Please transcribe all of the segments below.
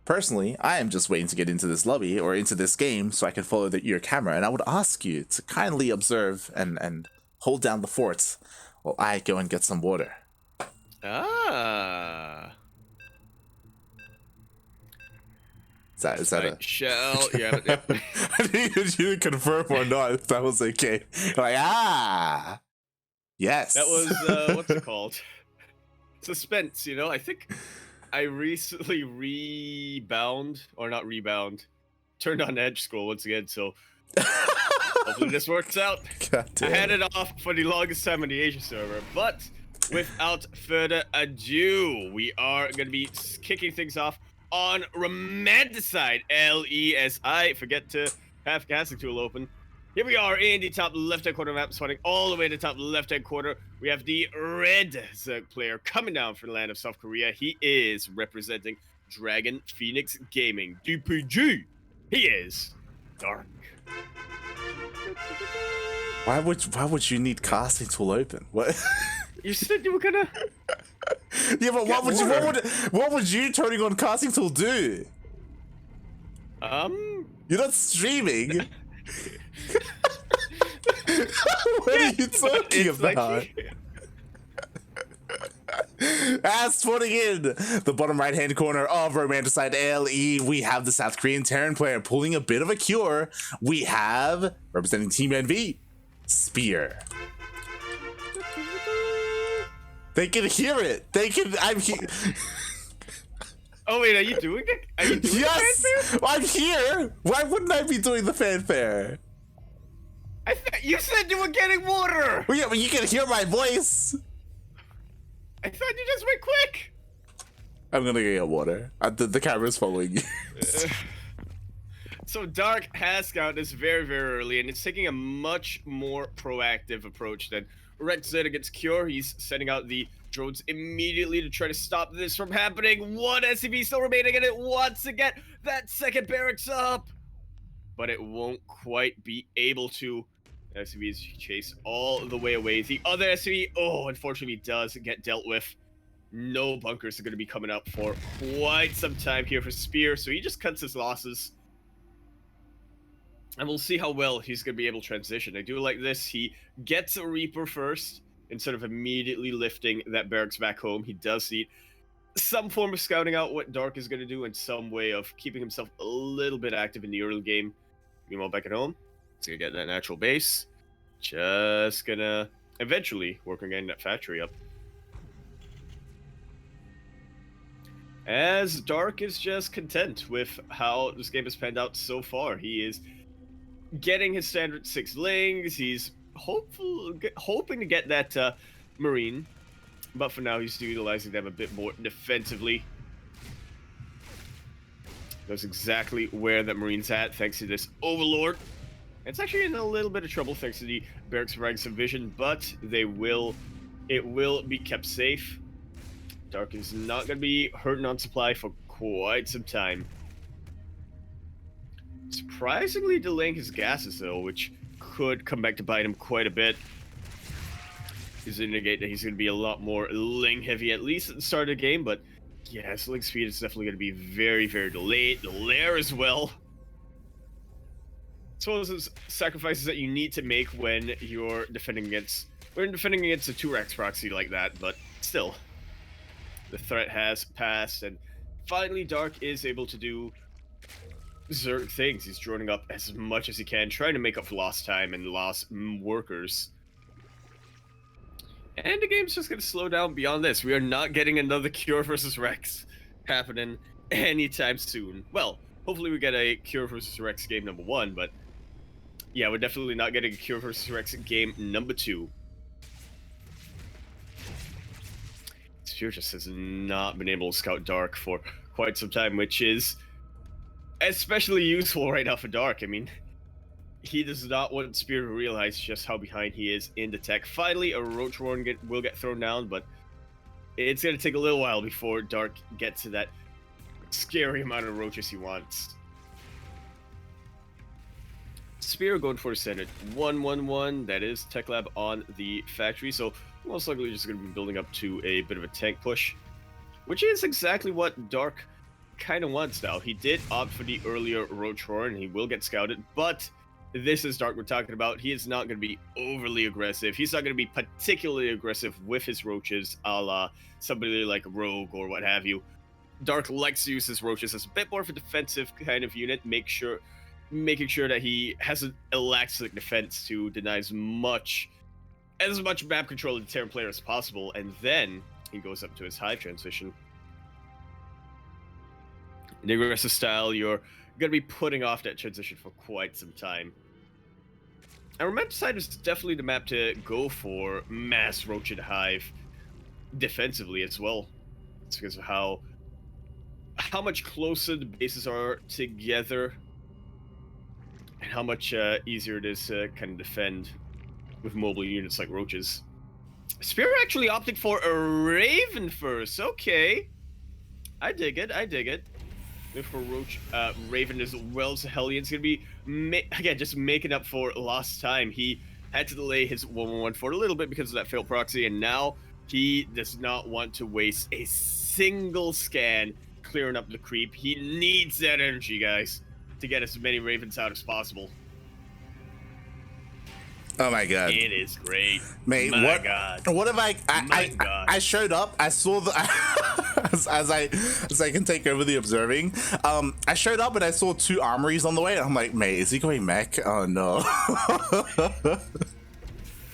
Personally, I am just waiting to get into this lobby or into this game so I can follow your camera, and I would ask you to kindly observe and hold down the forts while I go and get some water. Ah. Is that a... Shell? Yeah. Yep. I needed you to confirm or not if that was okay. Like, yes. That was, what's it called? Suspense, you know? I think I recently turned on Edge Scroll once again, so hopefully this works out. I had it off for the longest time on the Asia server, but without further ado, we are going to be kicking things off on Romanticide, LESI. Forget to have casting tool open. Here we are in the top left-hand corner map, spawning all the way to the top left-hand corner. We have the red Zerg player coming down from the land of South Korea. He is representing Dragon Phoenix Gaming, DPG. He is Dark. Why would you need casting tool open? What? You said you were gonna. Yeah, but what would you turning on casting tool do? You're not streaming. What are you talking about? As putting in the bottom right hand corner of Romanticide LE, we have the South Korean Terran player pulling a bit of a cure. We have, representing Team NV, Spear. They can hear it. I'm here. Oh wait, are you doing it? Are you doing yes, the fanfare? I'm here. Why wouldn't I be doing the fanfare? You said you were getting water. Well, yeah, but you can hear my voice. I thought you just went quick. I'm gonna get water. The camera's following you. So Dark has scouted this very, very early, and it's taking a much more proactive approach than Rex did against Cure. He's sending out the drones immediately to try to stop this from happening. One SCV still remaining, and it wants to get that second barracks up, but it won't quite be able to. SCV is chased all the way away. The other SCV, unfortunately does get dealt with. No bunkers are going to be coming up for quite some time here for Spear, so he just cuts his losses. And we'll see how well he's going to be able to transition. I do like this. He gets a Reaper first, instead of immediately lifting that barracks back home. He does need some form of scouting out what Dark is going to do, and some way of keeping himself a little bit active in the early game. Meanwhile, back at home, he's going to get that natural base. Just going to eventually work on getting that factory up. As Dark is just content with how this game has panned out so far. He is getting his standard 6 lings. He's hoping to get that Marine, but for now he's utilizing them a bit more defensively. Knows exactly where that Marine's at thanks to this Overlord. It's actually in a little bit of trouble thanks to the barracks providing some vision, but it will be kept safe. Dark is not going to be hurting on supply for quite some time. Surprisingly delaying his gases though, which could come back to bite him quite a bit. He's indicate that he's going to be a lot more ling heavy at least at the start of the game, but yeah, his ling speed is definitely going to be very, very delayed. The lair as well. It's one of those sacrifices that you need to make when you're defending against a 2-Rex proxy like that, but still. The threat has passed, and finally Dark is able to do Zerg things. He's droning up as much as he can, trying to make up for lost time and lost workers. And the game's just going to slow down beyond this. We are not getting another Cure versus Rex happening anytime soon. Well, hopefully we get a Cure versus Rex game number 1, but yeah, we're definitely not getting a Cure versus Rex game number 2. Spear just has not been able to scout Dark for quite some time, which is especially useful right now for Dark. I mean, he does not want Spear to realize just how behind he is in the tech. Finally, a Roach Warren will get thrown down, but it's going to take a little while before Dark gets to that scary amount of roaches he wants. Spear going for a standard 1-1-1. That is Tech Lab on the factory, so most likely just going to be building up to a bit of a tank push, which is exactly what Dark kind of wants now. He did opt for the earlier Roach Horn. He will get scouted, but this is Dark we're talking about. He is not going to be overly aggressive. He's not going to be particularly aggressive with his roaches, a la somebody like Rogue or what have you. Dark likes to use his roaches as a bit more of a defensive kind of unit, making sure that he has an elastic defense to deny as much map control of the Terran player as possible, and then he goes up to his Hive transition. In the aggressive style, you're going to be putting off that transition for quite some time. And Romanticide is definitely the map to go for mass Roach and Hive defensively as well. It's because of how much closer the bases are together and how much easier it is to kind of defend with mobile units like Roaches. Spear actually opting for a Raven first. Okay. I dig it. For Roach, Raven as well as Hellions going to be, again, just making up for lost time. He had to delay his 1-1-1 for a little bit because of that failed proxy, and now he does not want to waste a single scan clearing up the creep. He needs that energy, guys, to get as many Ravens out as possible. Oh my god. It is great. Mate, what if I showed up, I saw the as I can take over the observing. I showed up and I saw 2 armories on the way and I'm like, mate, is he going mech? Oh no.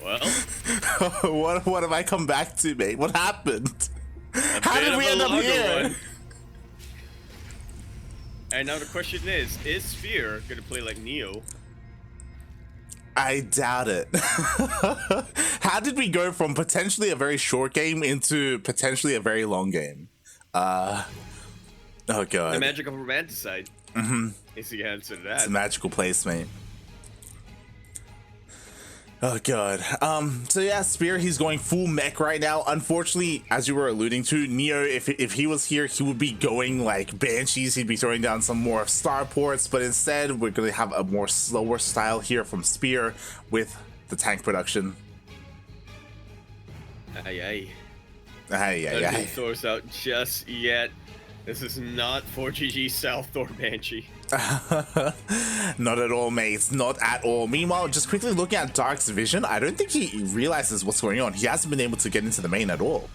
Well, what have I come back to, mate? What happened? How did we end up here? And now the question is Sphere gonna play like Neo? I doubt it. How did we go from potentially a very short game into potentially a very long game? Oh god. The magic of Romanticide. Is the answer to that. It's a magical place, mate. Oh god. So yeah, Spear, he's going full mech right now. Unfortunately, as you were alluding to, Neo, if he was here, he would be going like Banshees. He'd be throwing down some more starports, but instead we're gonna have a more slower style here from Spear with the tank production. Aye. Aye. Thor's out just yet. This is not 4GG South Thor Banshee. Not at all, mates. Not at all. Meanwhile, just quickly looking at Dark's vision, I don't think he realizes what's going on. He hasn't been able to get into the main at all.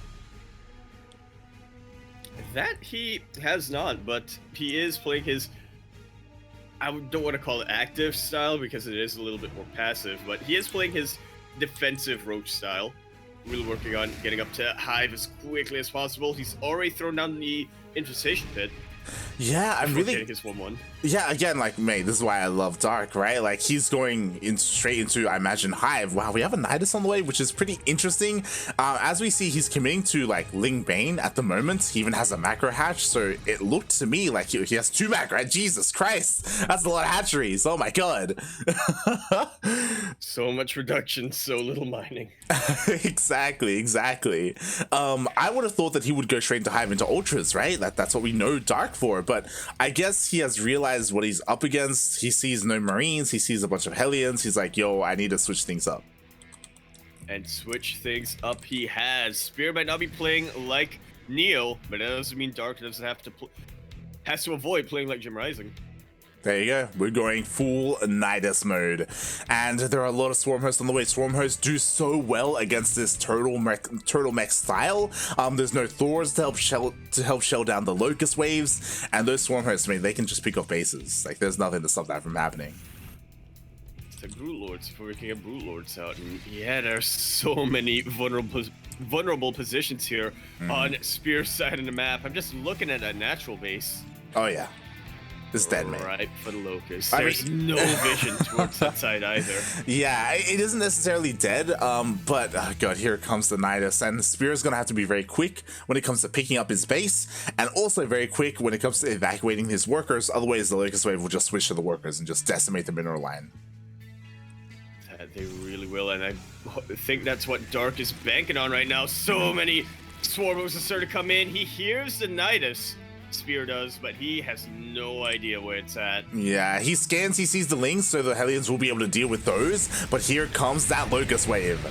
That he has not, but he is playing his, I don't want to call it active style because it is a little bit more passive, but he is playing his defensive Roach style. Really working on getting up to Hive as quickly as possible. He's already thrown down the infestation pit. Yeah, I'm really getting his 1-1. Yeah, again, like, mate, this is why I love Dark, right? Like, he's going in straight into, I imagine, Hive. Wow, we have a Nidus on the way, which is pretty interesting. As we see, he's committing to like Ling Bane at the moment. He even has a macro hatch, so it looked to me like he has 2 macro. Jesus Christ, that's a lot of hatcheries. Oh my god. So much reduction, so little mining. Exactly. I would have thought that he would go straight into Hive into Ultras, right? That's what we know Dark for, but I guess he has realized what he's up against. He sees no Marines, he sees a bunch of Hellions. He's like, yo, I need to switch things up. And switch things up he has. Spear might not be playing like Neo, but that doesn't mean Dark doesn't have to has to avoid playing like Jim Rising. There you go. We're going full Nidus mode. And there are a lot of Swarm Hosts on the way. Swarm Hosts do so well against this turtle mech style. There's no Thors to help shell down the Locust waves. And those Swarm Hosts, I mean, they can just pick off bases. Like, there's nothing to stop that from happening. It's the Brute Lords, if we can get Brute Lords out. And yeah, there's so many vulnerable positions here on Spear's side of the map. I'm just looking at that natural base. Oh, yeah. It's dead, man. Right for the Locust. There's no vision towards that side either. Yeah, it isn't necessarily dead, but oh god, here comes the Nidus, and Spear's gonna have to be very quick when it comes to picking up his base, and also very quick when it comes to evacuating his workers. Otherwise, the Locust wave will just switch to the workers and just decimate the mineral line. They really will, and I think that's what Dark is banking on right now. So many Swarmos are starting to come in. He hears the Nidus. Spear does, but he has no idea where it's at. Yeah, he scans, he sees the Lings, so the Hellions will be able to deal with those, but here comes that Locust wave.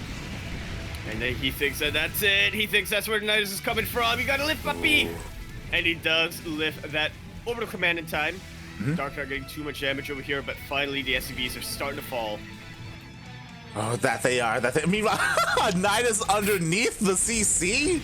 And then he thinks that that's it. He thinks that's where the Nidus is coming from. You gotta lift, puppy! And he does lift that orbital command in time. Dark not getting too much damage over here, but finally the SCVs are starting to fall. Oh, that they are. Meanwhile, Nidus underneath the CC?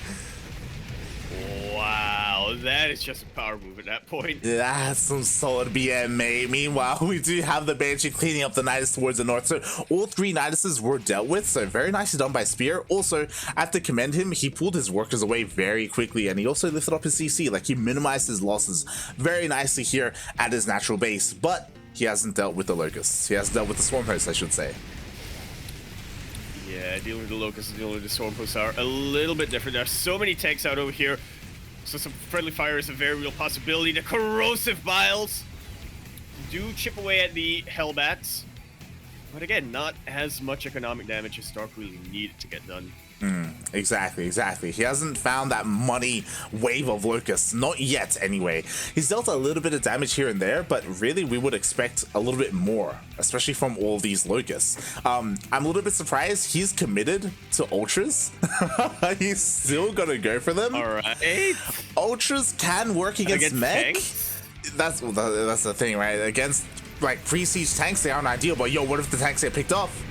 Wow, that is just a power move at that point. That's some solid BM, mate. Meanwhile, we do have the Banshee cleaning up the Nidus towards the north. So all 3 Niduses were dealt with. So very nicely done by Spear. Also, I have to commend him. He pulled his workers away very quickly, and he also lifted up his CC. Like, he minimized his losses very nicely here at his natural base. But he hasn't dealt with the Locusts. He hasn't dealt with the Swarm Hosts, I should say. Yeah, dealing with the Locusts and dealing with the Swarm Hosts are a little bit different. There are so many tanks out over here. So some friendly fire is a very real possibility. The corrosive biles do chip away at the Hellbats. But again, not as much economic damage as Stark really needed to get done. Exactly. He hasn't found that money wave of Locusts. Not yet, anyway. He's dealt a little bit of damage here and there, but really we would expect a little bit more, especially from all these Locusts. I'm a little bit surprised he's committed to Ultras. He's still gonna go for them. Alright. Ultras can work against mech. Tanks? That's the thing, right? Against, like, pre-siege tanks, they aren't ideal, but yo, what if the tanks get picked off?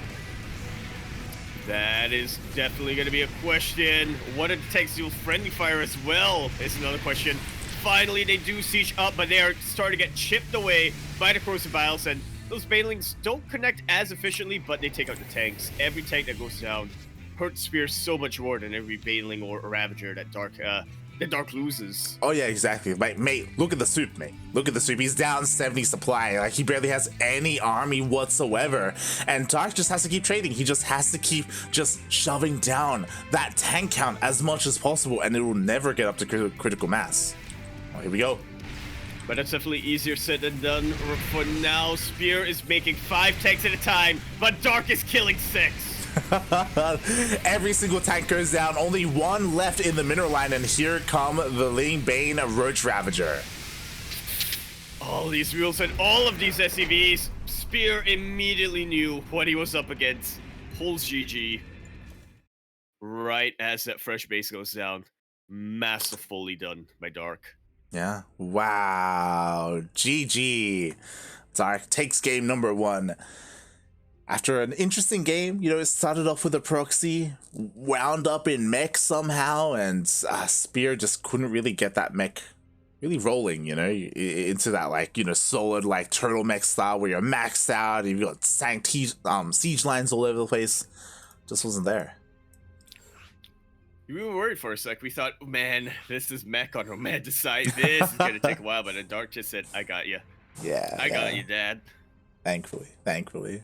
That is definitely going to be a question. What if the tanks deal friendly fire as well is another question. Finally, they do siege up, but they are starting to get chipped away by the corrosive biles, and those banelings don't connect as efficiently, but they take out the tanks. Every tank that goes down hurts Spear so much more than every baneling or ravager that Dark loses. Oh yeah, exactly. Like, mate, look at the soup, mate. Look at the soup. He's down 70 supply. Like, he barely has any army whatsoever. And Dark just has to keep trading. He just has to keep just shoving down that tank count as much as possible, and it will never get up to critical mass. Oh, here we go. But that's definitely easier said than done. For now, Spear is making 5 tanks at a time, but Dark is killing 6. Every single tank goes down, only 1 left in the mineral line, and here come the Ling Bane Roach Ravager. All these rules and all of these SCVs, Spear immediately knew what he was up against. Pulls GG right as that fresh base goes down. Masterfully done by Dark. Yeah, wow, GG. Dark takes game number 1. After an interesting game, it started off with a proxy, wound up in mech somehow, and Spear just couldn't really get that mech really rolling, into that, like, solid, like, turtle mech style where you're maxed out, and you've got siege lines all over the place. Just wasn't there. We were worried for a sec. We thought, man, this is mech on Romanticide. This is going to take a while, but then Dark just said, I got you. Yeah. I got you, Dad. Thankfully.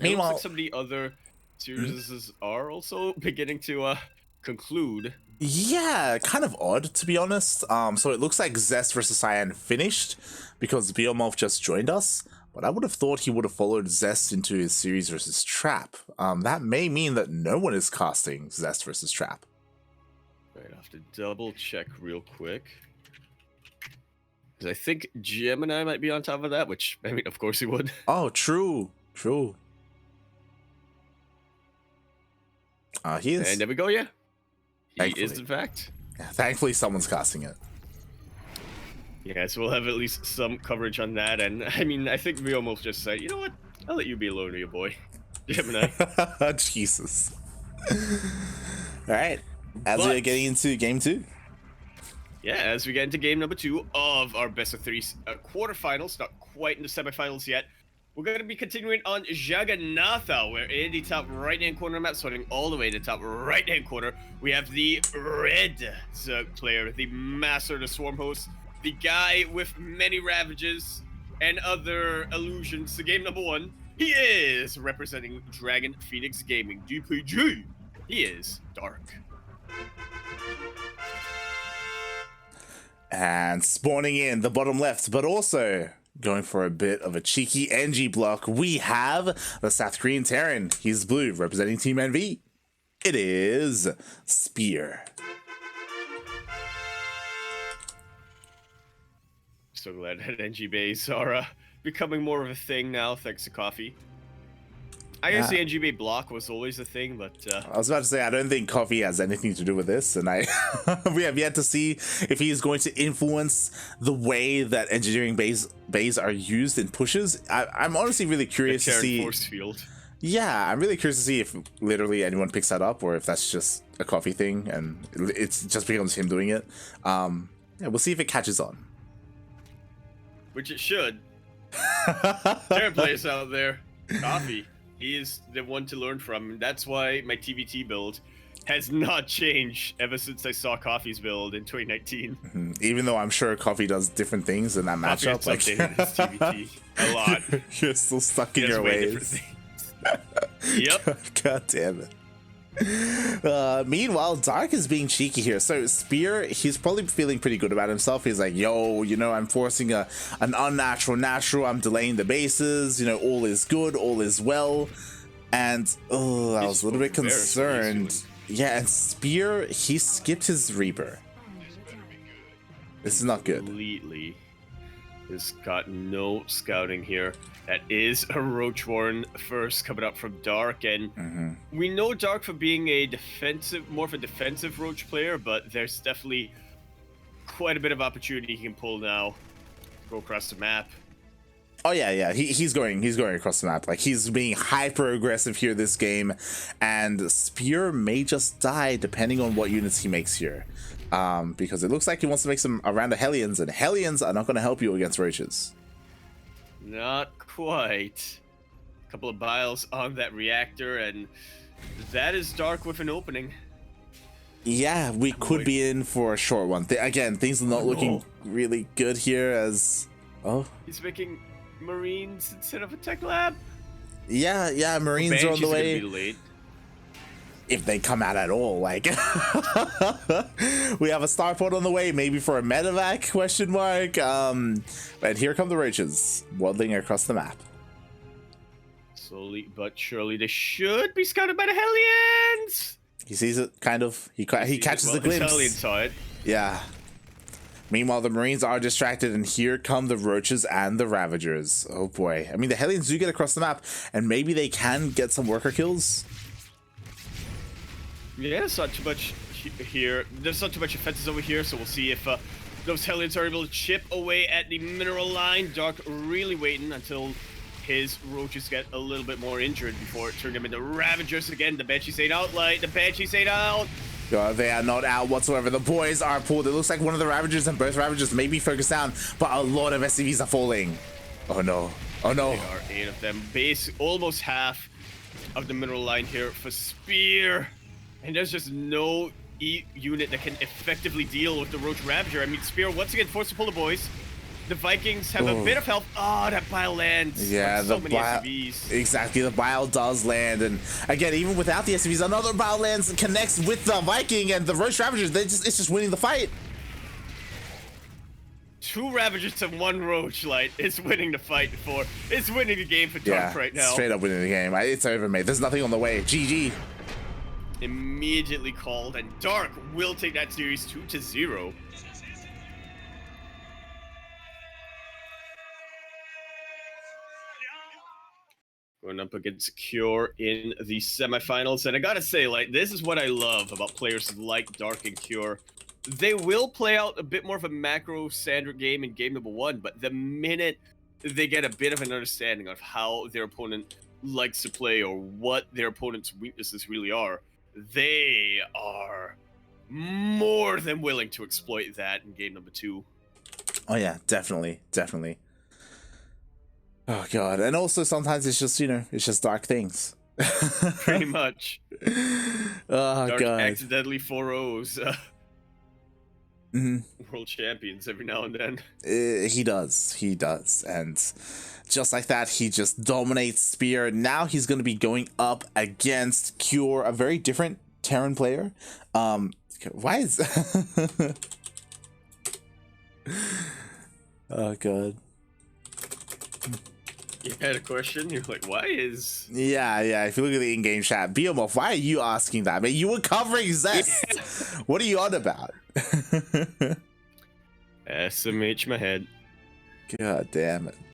Meanwhile, like some of the other series are also beginning to conclude. Yeah, kind of odd, to be honest. So it looks like Zest versus Cyan finished because Beomorph just joined us, but I would have thought he would have followed Zest into his series versus Trap. That may mean that no one is casting Zest versus Trap. Right, I have to double check real quick. Because I think Gemini might be on top of that, which, I mean, of course he would. Oh, true. He is. And there we go, yeah. He Thankfully. is, in fact. Yeah, thankfully, someone's casting it. Yeah, so we'll have at least some coverage on that. And, I mean, I think we almost just said, you know what? I'll let you be alone with your boy, Gemini. Jesus. All right. As we're getting into game 2. Yeah, as we get into game number 2 of our best of 3 quarterfinals, not quite in the semifinals yet. We're going to be continuing on Jagannatha, where in the top right-hand corner of the map, starting all the way to the top right-hand corner, we have the red Zerg player, the master of the Swarm Host, the guy with many ravages and other illusions to game number 1. He is representing Dragon Phoenix Gaming, DPG. He is Dark. And spawning in the bottom left, but also going for a bit of a cheeky NG block, we have the South Korean Terran. He's blue, representing Team NV. It is Spear. So glad that NG bays are becoming more of a thing now, thanks to coffee. I guess the NGB block was always a thing, but I was about to say, I don't think Coffee has anything to do with this, and we have yet to see if he is going to influence the way that engineering bays are used in pushes. I'm honestly really curious to see. Force field. Yeah, I'm really curious to see if literally anyone picks that up, or if that's just a Coffee thing and it's just becomes him doing it. Yeah, we'll see if it catches on. Which it should. There are players out there. Coffee. He is the one to learn from. That's why my TVT build has not changed ever since I saw Coffee's build in 2019. Even though I'm sure Coffee does different things in that matchup. Like his TVT a lot. You're still stuck in your ways. Yep. God damn it. Meanwhile, Dark is being cheeky here. So Spear, he's probably feeling pretty good about himself. He's like, yo, you know, I'm forcing an unnatural natural. I'm delaying the bases. You know, all is good, all is well. And I was a little bit concerned. Yeah, and Spear, he skipped his Reaper. This is not good. Completely. He's got no scouting here. That is a Roach Warren first coming up from Dark, and we know Dark for being a more of a defensive Roach player, but there's definitely quite a bit of opportunity he can pull now. Go across the map. Oh yeah, he's going across the map. Like, he's being hyper aggressive here this game, and Spear may just die depending on what units he makes here, because it looks like he wants to make some around the Hellions, and Hellions are not going to help you against Roaches. Not quite. A couple of biles on that reactor, and that is Dark with an opening. Yeah, we could be in for a short one. Again, things are not looking really good here as... Oh. He's making Marines instead of a tech lab? Yeah, Marines are on the way. Gonna be late. If they come out at all, like... We have a starport on the way, maybe for a medevac, question mark. But here come the Roaches, waddling across the map. Slowly but surely, they should be scouted by the Hellions! He sees it, kind of. He catches a glimpse. Hellions saw it. Yeah. Meanwhile, the Marines are distracted, and here come the Roaches and the Ravagers. Oh boy. I mean, the Hellions do get across the map, and maybe they can get some worker kills. Yeah, it's not too much here. There's not too much offenses over here, so we'll see if those Hellions are able to chip away at the mineral line. Dark really waiting until his Roaches get a little bit more injured before it turned them into Ravagers again. The Banshees ain't out, Light. The Banshees ain't out. They are not out whatsoever. The boys are pulled. It looks like one of the Ravagers and both Ravagers may be focused down, but a lot of SCVs are falling. Oh no. Oh no. There are 8 of them. Almost half of the mineral line here for Spear. And there's just no unit that can effectively deal with the Roach Ravager. I mean, Spear once again forced to pull the boys. The Vikings have a bit of health. Oh, that bile lands. Yeah, so many SCVs. Exactly, the bile does land, and again, even without the SCVs, another bile lands and connects with the Viking and the Roach Ravagers. It's just winning the fight. 2 Ravagers and 1 Roach, Light. It's winning the fight for. It's winning the game for Dark right now. Straight up winning the game. It's over, mate. There's nothing on the way. GG. Immediately called, and Dark will take that series 2-0. Going up against Cure in the semifinals, and I gotta say, like, this is what I love about players like Dark and Cure. They will play out a bit more of a macro standard game in game number 1, but the minute they get a bit of an understanding of how their opponent likes to play or what their opponent's weaknesses really are, they are more than willing to exploit that in game number 2. Oh yeah, definitely. Oh god, and also sometimes it's just, it's just Dark things. Pretty much. Oh Dark god. accidentally 4-0s world champions every now and then. He does, and just like that, he just dominates Spear. Now he's going to be going up against Cure, a very different Terran player. Why is... Oh god. You had a question? You're like, why is... Yeah, if you look at the in-game chat, Beomorph, why are you asking that? Man, you were covering Zest. Yeah. What are you on about? SMH my head. God damn it.